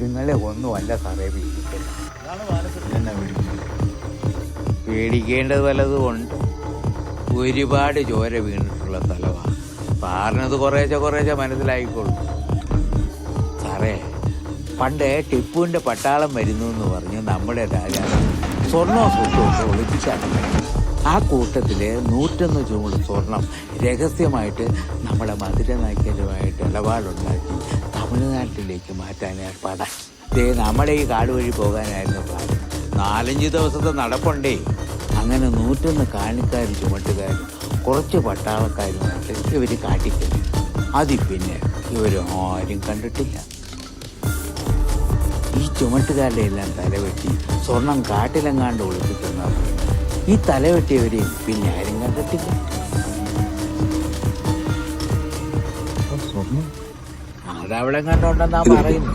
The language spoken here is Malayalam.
ഇതുങ്ങളെ ഒന്നുമല്ല സാറേ പേടിക്കല്ല. എന്നാ പേടിക്കേണ്ടത് വല്ലതും ഉണ്ട്. ഒരുപാട് ചോര വീണിട്ടുള്ള സ്ഥലമാണ്. സാറിനത് കുറേശ്ശെ മനസ്സിലായിക്കോളും. സാറേ, പണ്ട് ടിപ്പുവിൻ്റെ പട്ടാളം വരുന്നു എന്ന് പറഞ്ഞ് നമ്മുടെ രാജാവ് സ്വർണ്ണവും സ്വത്തുമൊക്കെ ഒളിപ്പിച്ചാണ്. ആ കൂട്ടത്തിൽ 101 ചൂട് സ്വർണം രഹസ്യമായിട്ട് നമ്മുടെ മധുര നായ്ക്കരുമായിട്ട് ഇടപാടുണ്ടാക്കി തമിഴ്നാട്ടിലേക്ക് മാറ്റാൻ ഏർപ്പാടാക്കി. നമ്മുടെ ഈ കാട് വഴി പോകാനായിരുന്നു പ്ലാൻ. 4-5 ദിവസത്തെ നടപ്പുണ്ടേ. അങ്ങനെ 101 കാണിക്കാരും ചുമട്ടുകാരും കുറച്ച് പട്ടാളക്കാരുമായിട്ട് ഇവർ കാട്ടിക്കഴിഞ്ഞു. അതിൽ പിന്നെ ഇവർ ആരും കണ്ടിട്ടില്ല. ഈ ചുമട്ടുകാരുടെ എല്ലാം തലവെട്ടി സ്വർണം കാട്ടിലെങ്ങാണ്ട് ഒളിപ്പിക്കുന്നത്. ഈ തലവെട്ടിയവരെയും പിന്നെ ആരും കണ്ടിട്ടില്ല. അതവിടെ കണ്ടോണ്ടെന്നാ പറയുന്നു.